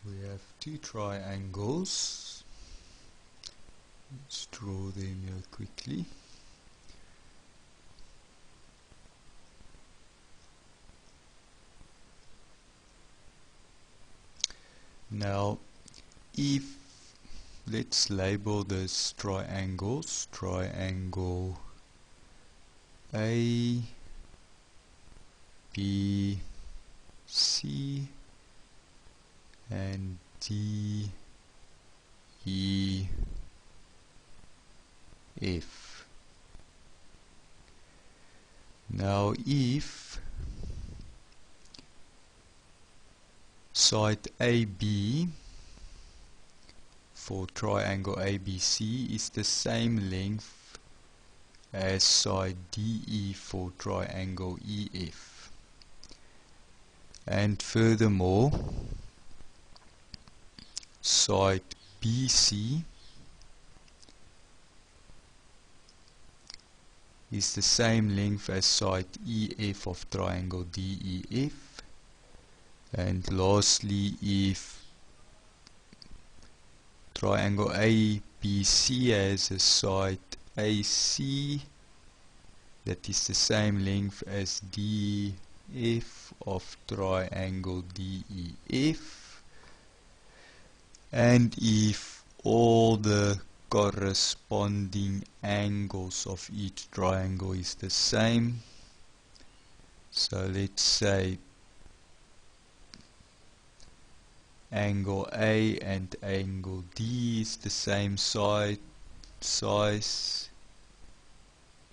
We have two triangles. Let's draw them here quickly. Now, if let's label this triangles, triangle A, B, C, and D, E, F. Now, if side AB for triangle ABC is the same length as side DE for triangle EF, and furthermore side BC is the same length as side EF of triangle DEF, and lastly, if triangle ABC has a side AC that is the same length as DF of triangle DEF, and if all the corresponding angles of each triangle is the same, so let's say angle A and angle D is the same size,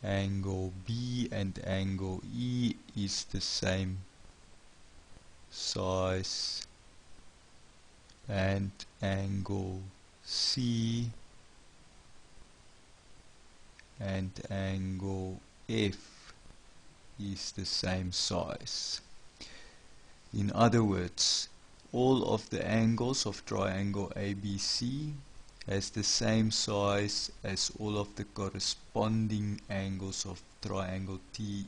angle B and angle E is the same size, and angle C and angle F is the same size. In other words, all of the angles of triangle ABC has the same size as all of the corresponding angles of triangle DEF,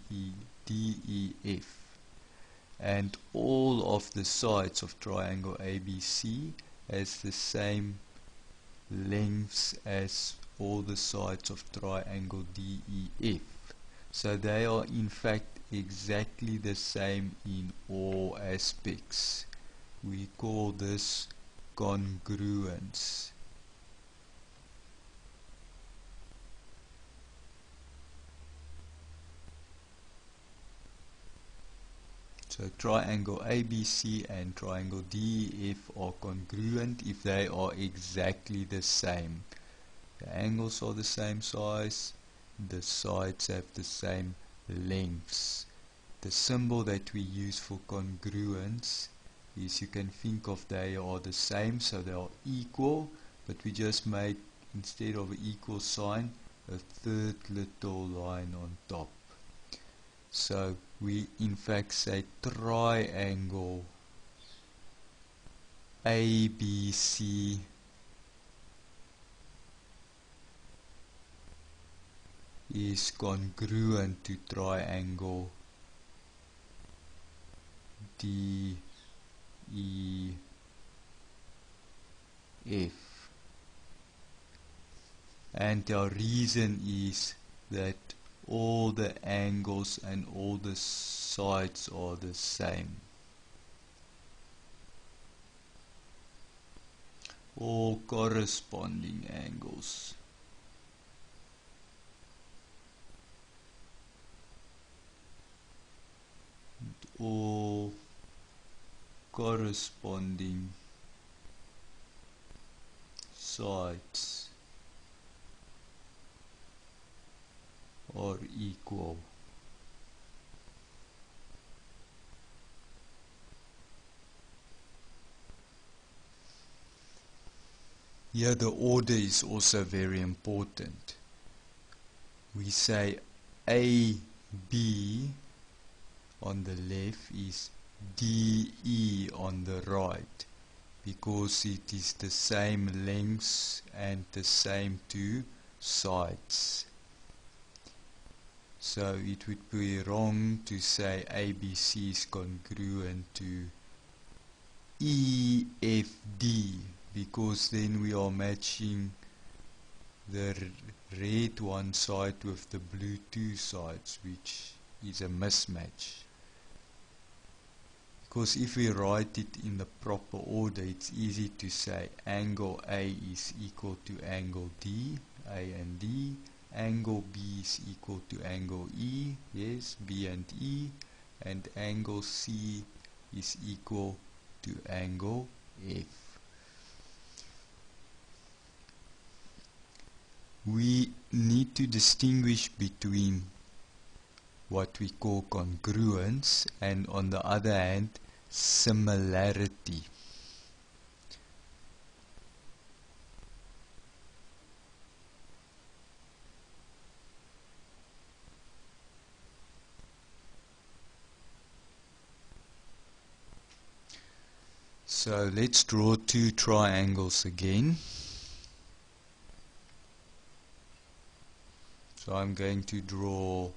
and all of the sides of triangle ABC has the same lengths as all the sides of triangle DEF. So they are in fact exactly the same in all aspects. We call this congruence. So triangle ABC and triangle DEF are congruent if they are exactly the same. The angles are the same size, the sides have the same lengths. The symbol that we use for congruence is, you can think of, they are the same, so they are equal, but we just made, instead of an equal sign, a third little line on top. So we in fact say triangle ABC is congruent to triangle DEF, and our reason is that all the angles and all the sides are the same. All corresponding angles. And all corresponding sides are equal. Here the order is also very important. We say AB on the left is DE on the right, because it is the same lengths and the same two sides. So it would be wrong to say ABC is congruent to EFD because then we are matching the red one side with the blue two sides, which is a mismatch. Because if we write it in the proper order, it's easy to say angle A is equal to angle D, A and D, angle B is equal to angle E, yes, B and E, and angle C is equal to angle F. We need to distinguish between what we call congruence and, on the other hand, similarity. So let's draw two triangles again. So I'm going to draw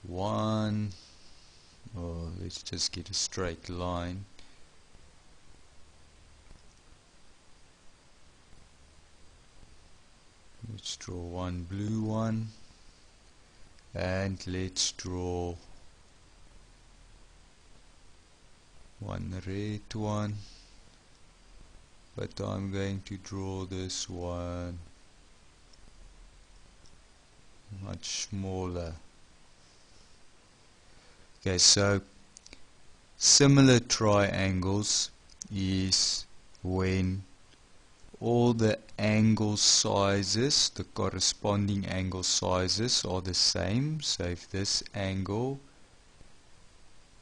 one, or let's just get a straight line. Let's draw one blue one, and let's draw one red one, but I'm going to draw this one much smaller. Okay, so similar triangles is when all the angle sizes, the corresponding angle sizes, are the same. So if this angle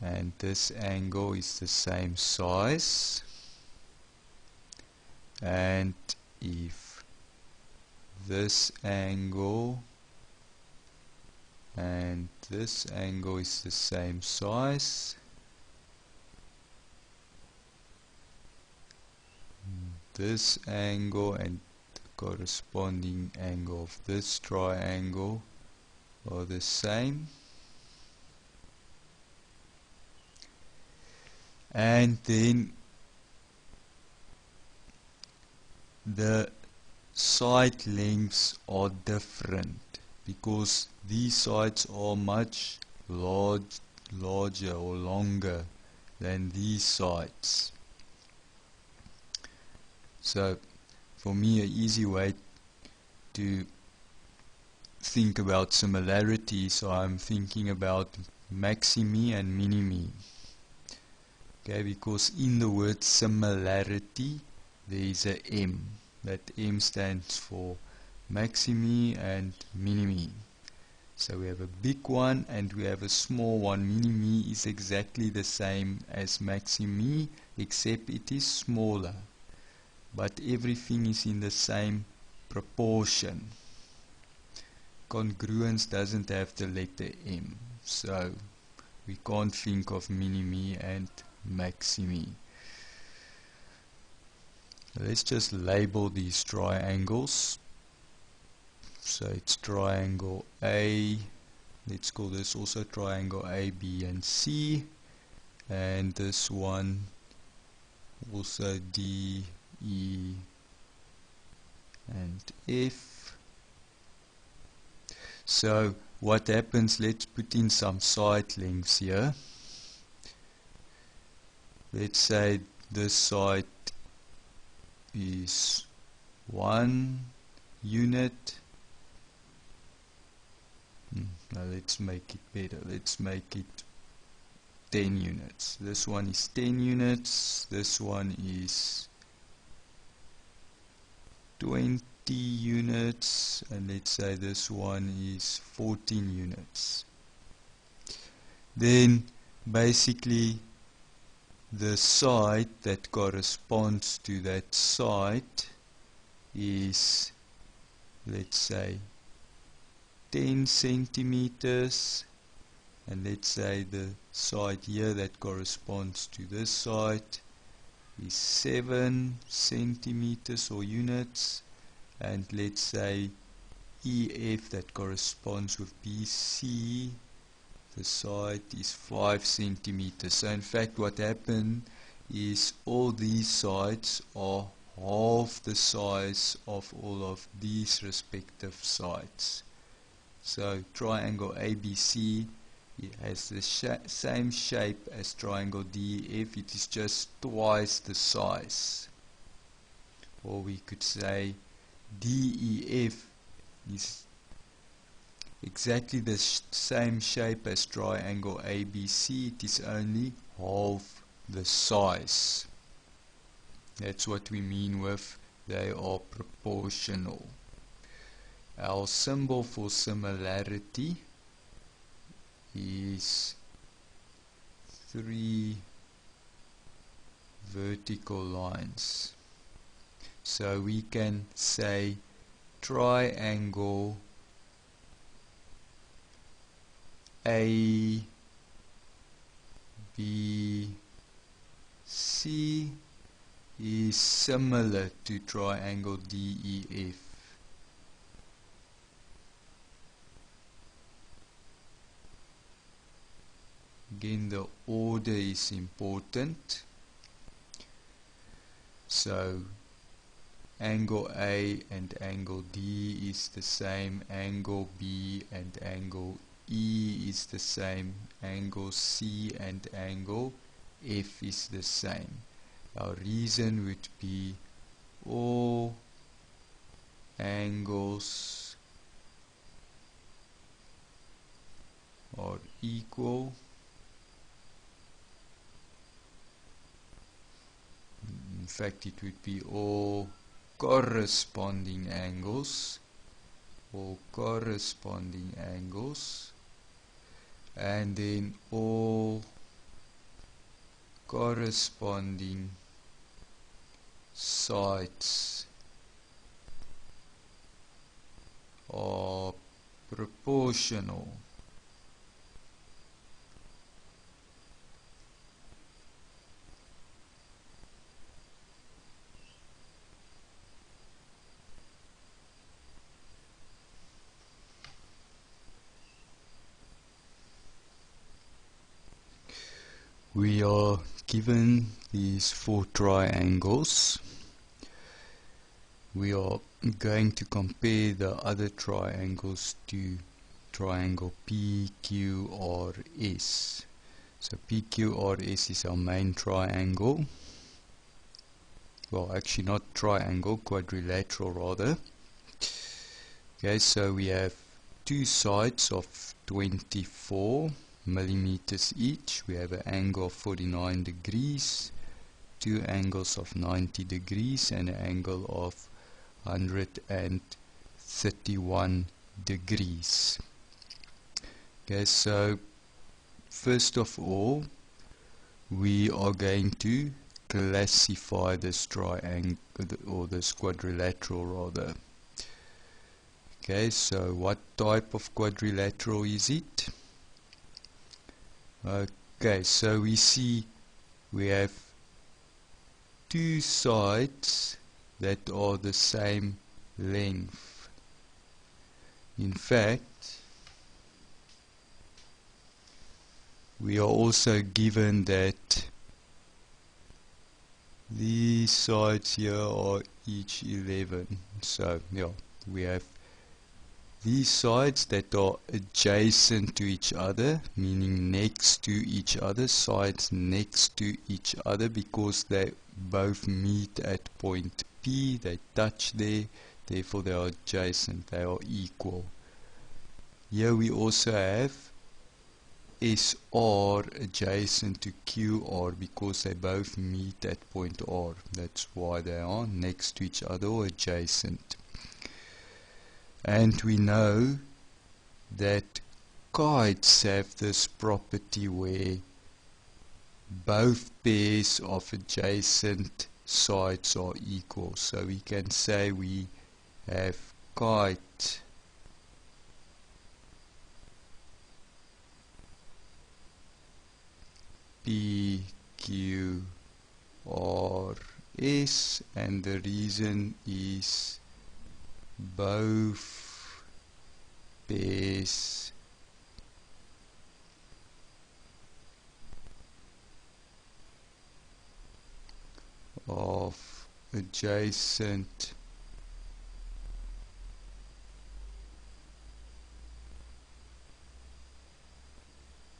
and this angle is the same size, and if this angle and this angle is the same size, this angle and the corresponding angle of this triangle are the same, and then the side lengths are different because these sides are much larger or longer than these sides. So for me, an easy way to think about similarity, so I'm thinking about maximi and minimi. Okay, because in the word similarity there is a M. That M stands for maximi and minimi. So we have a big one and we have a small one. Minimi is exactly the same as maximi, except it is smaller. But everything is in the same proportion. Congruence doesn't have the letter M, so we can't think of minimi and maximi. Let's just label these triangles. So it's triangle A, let's call this also triangle A, B and C, and this one also D, E and F. So what happens, let's put in some side lengths here. Let's say this side is 1 unit. Now let's make it better. Let's make it 10 units. This one is 10 units. This one is 20 units. And let's say this one is 14 units. Then basically the side that corresponds to that side is, let's say, 10 centimeters, and let's say the side here that corresponds to this side is 7 centimeters or units, and let's say EF that corresponds with BC, the side is 5 centimeters. So in fact what happened is all these sides are half the size of all of these respective sides. So triangle ABC, it has the same shape as triangle DEF, it is just twice the size. Or we could say DEF is exactly the same shape as triangle ABC, it is only half the size. That's what we mean with they are proportional. Our symbol for similarity is 3 vertical lines. So we can say triangle ABC is similar to triangle DEF. Again, the order is important. So angle A and angle D is the same, angle B and angle E is the same, angle C and angle F is the same. Our reason would be all angles are equal. In fact, it would be all corresponding angles, and then all corresponding sides are proportional. We are given these 4 triangles. We are going to compare the other triangles to triangle PQRS. So PQRS is our main triangle. Well, actually not triangle, quadrilateral rather. Okay, so we have 2 sides of 24 millimeters each. We have an angle of 49 degrees, 2 angles of 90 degrees, and an angle of 131 degrees. Okay, so first of all, we are going to classify this triangle, or this quadrilateral rather. Okay, so what type of quadrilateral is it? Okay, so we see we have 2 sides that are the same length. In fact, we are also given that these sides here are each 11. So yeah, we have these sides that are adjacent to each other, meaning next to each other, sides next to each other, because they both meet at point P, they touch there, therefore they are adjacent, they are equal. Here we also have SR adjacent to QR because they both meet at point R. That's why they are next to each other or adjacent. And we know that kites have this property where both pairs of adjacent sides are equal. So we can say we have kite PQRS, and the reason is both pairs of adjacent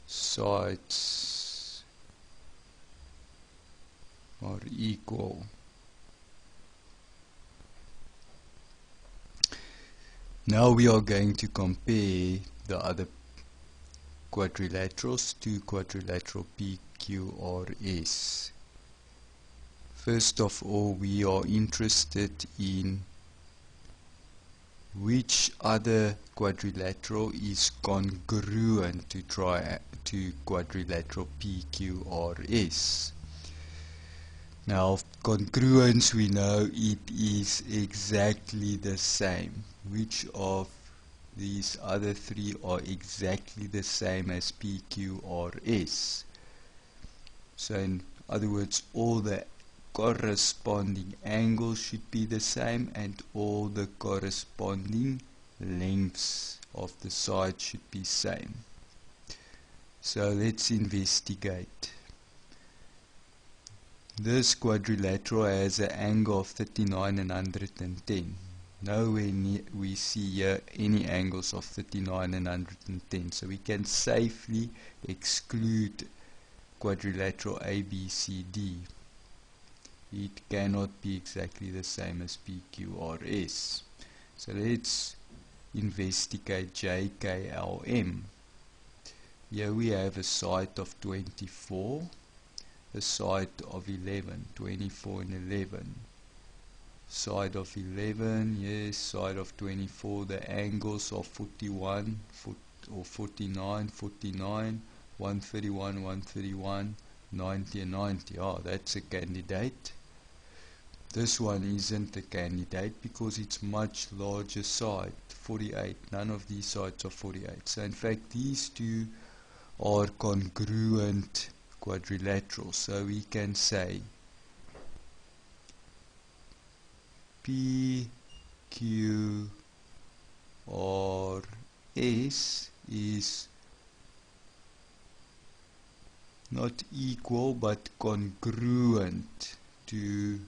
sides are equal. Now we are going to compare the other quadrilaterals to quadrilateral PQRS. First of all, we are interested in which other quadrilateral is congruent to quadrilateral PQRS. Now, congruence, we know it is exactly the same. Which of these other three are exactly the same as PQRS? So in other words, all the corresponding angles should be the same and all the corresponding lengths of the side should be same. So let's investigate. This quadrilateral has an angle of 39 and 110. Nowhere near we see here any angles of 39 and 110, so we can safely exclude quadrilateral ABCD. It cannot be exactly the same as PQRS. So let's investigate JKLM. Here we have a side of 24, a side of 11, 24 and 11. Side of 11, yes, side of 24, the angles of 41, or 49, 49, 131, 131, 90 and 90. Oh, that's a candidate. This one isn't a candidate because it's much larger side, 48. None of these sides are 48. So in fact these two are congruent quadrilaterals. So we can say PQRS is not equal but congruent to,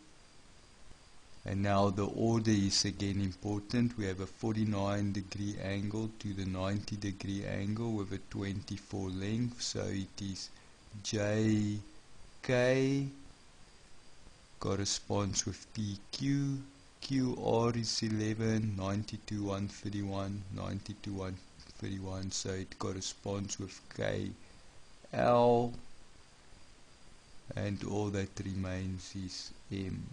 and now the order is again important. We have a 49-degree angle to the 90-degree angle with a 24 length, so it is JK corresponds with PQ, QR is 11, 90 to 131, 90 to 131, so it corresponds with KL, and all that remains is M.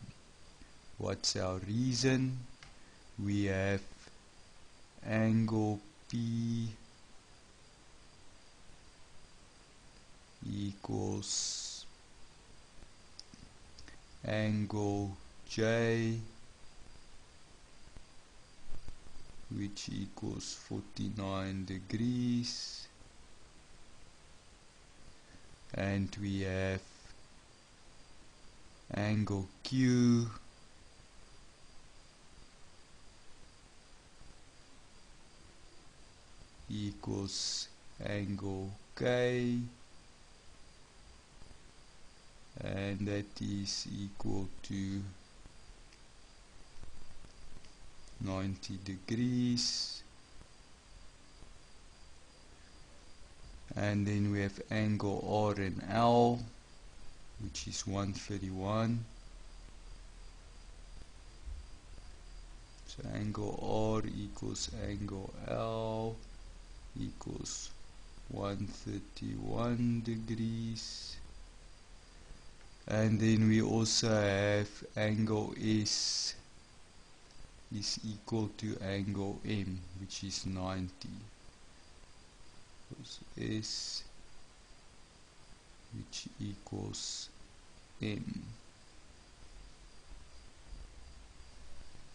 What's our reason? We have angle P equals angle J, which equals 49 degrees, and we have angle Q equals angle K, and that is equal to 90 degrees. And then we have angle R and L, which is 131. So angle R equals angle L equals 131 degrees. And then we also have angle S is equal to angle M, which is 90. S, which equals M.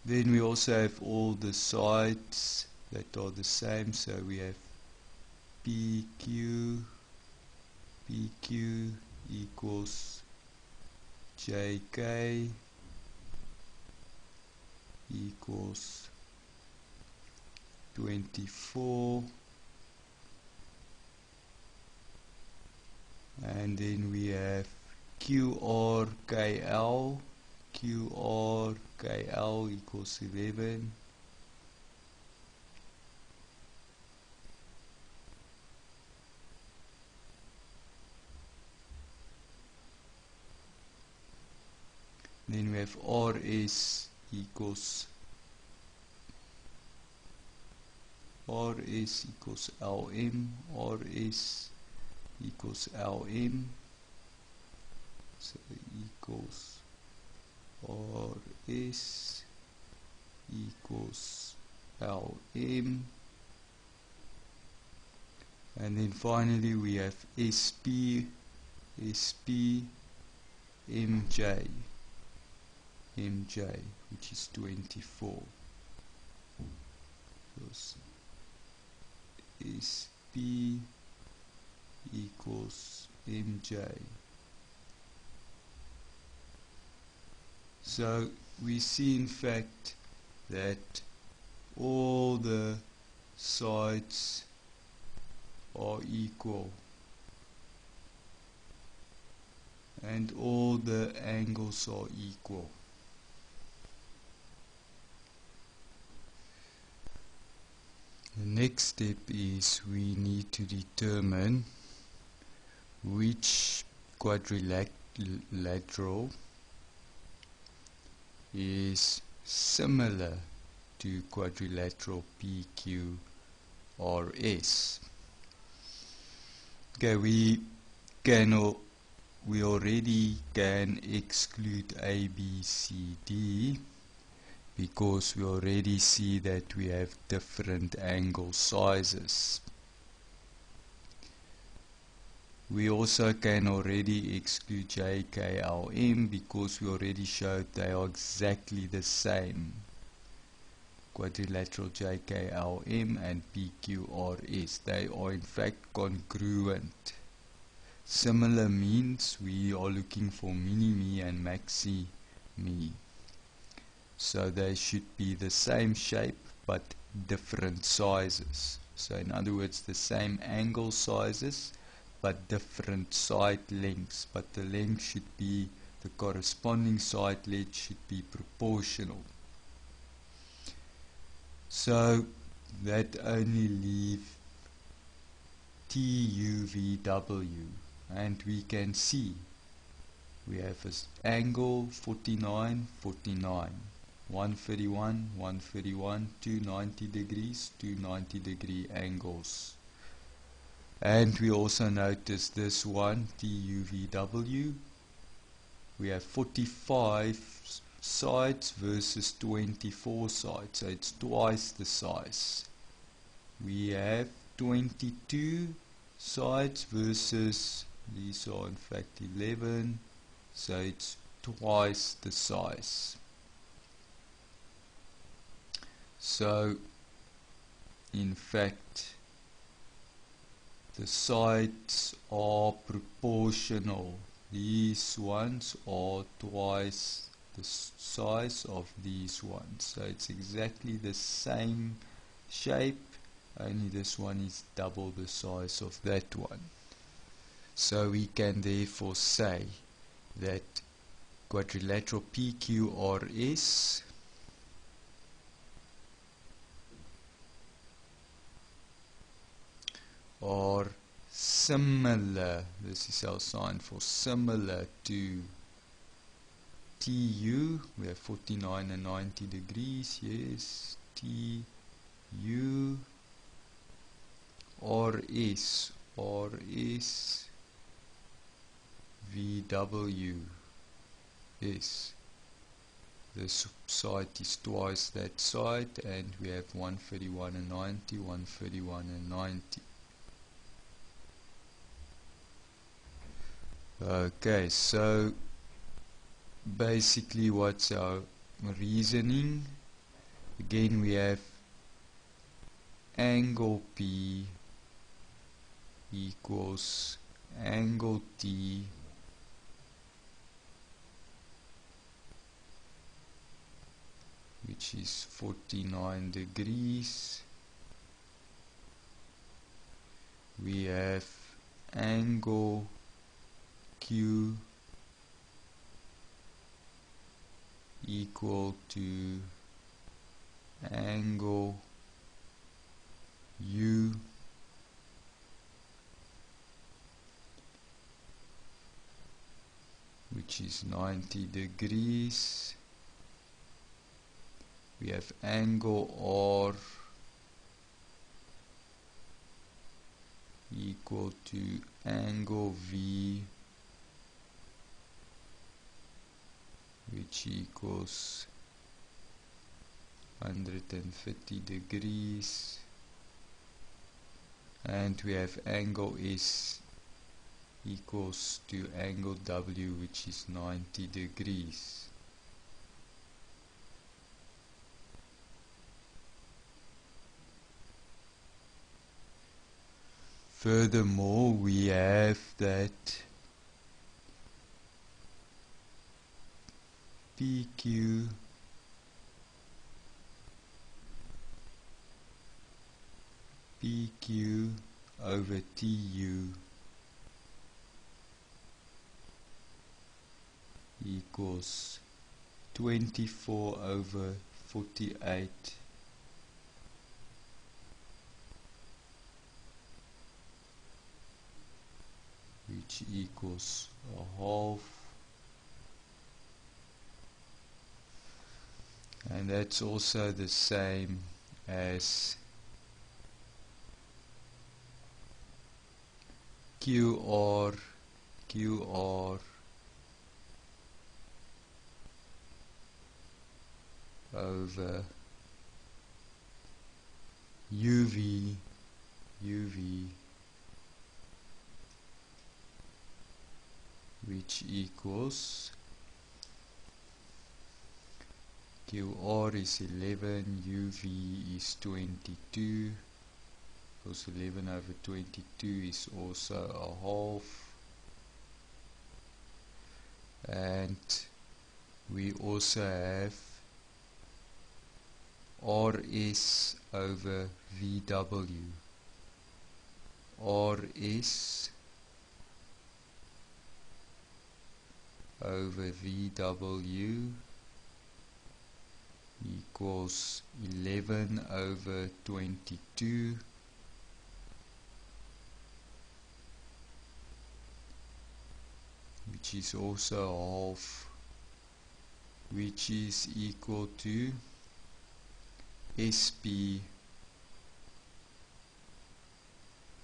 Then we also have all the sides that are the same, so we have PQ equals JK equals 24, and then we have QRKL PQR KL equals 11. Then we have RS equals LM, RS equals LM, so equals RS equals LM, and then finally we have SP MJ, which is 24. So SP equals MJ. So we see in fact that all the sides are equal and all the angles are equal. The next step is we need to determine which quadrilateral is similar to quadrilateral PQRS. Okay, we already can exclude A, B, C, D because we already see that we have different angle sizes. We also can already exclude J, K, L, M because we already showed they are exactly the same. Quadrilateral J, K, L, M and PQRS. They are in fact congruent. Similar means we are looking for mini-me and maxi-me. So they should be the same shape but different sizes. So in other words, the same angle sizes but different side lengths, but the length should be, the corresponding side length should be proportional. So that only leaves TUVW, and we can see we have an angle 49, 49, 131, 131, two 90 degrees, two 90 degree angles. And we also notice this one, TUVW, we have 45 sides versus 24 sides, so it's twice the size. We have 22 sides versus, these are in fact 11, so it's twice the size. So in fact the sides are proportional. These ones are twice the size of these ones, so it's exactly the same shape, only this one is double the size of that one. So we can therefore say that quadrilateral PQRS are similar, this is our sign for similar, to TU, we have 49 and 90 degrees, yes, TU, RS, VW, yes, this side is twice that side, and we have 131 and 90, 131 and 90. Okay, so basically what's our reasoning? Again, we have angle P equals angle T which is 49 degrees. We have angle Q equal to angle U which is 90 degrees. We have angle R equal to angle V which equals 130 degrees, and we have angle S equals to angle W which is 90 degrees. Furthermore, we have that PQ over TU equals 24 over 48 which equals a half, and that's also the same as QR over UV which equals QR is 11, UV is 22, because 11 over 22 is also a half, and we also have RS over VW. RS over VW equals 11 over 22 which is also a half, which is equal to SP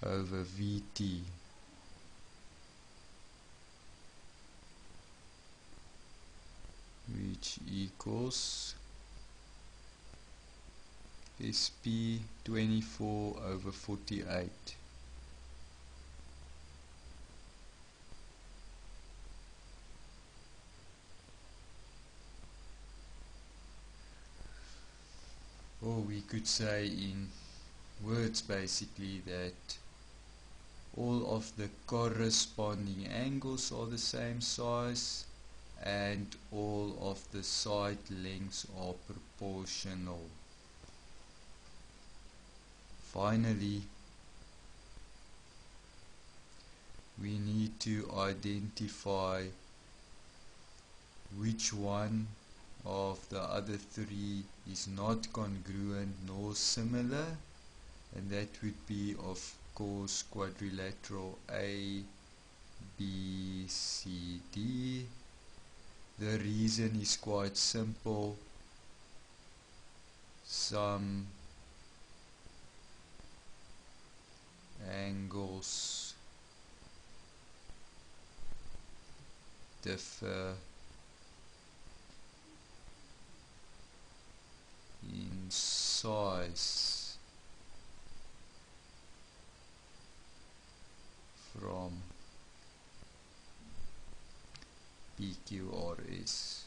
over VT, which equals SP 24 over 48. Or we could say in words basically that all of the corresponding angles are the same size and all of the side lengths are proportional. Finally, we need to identify which one of the other three is not congruent nor similar, and that would be of course quadrilateral A, B, C, D. The reason is quite simple. Some angles differ in size from PQRS.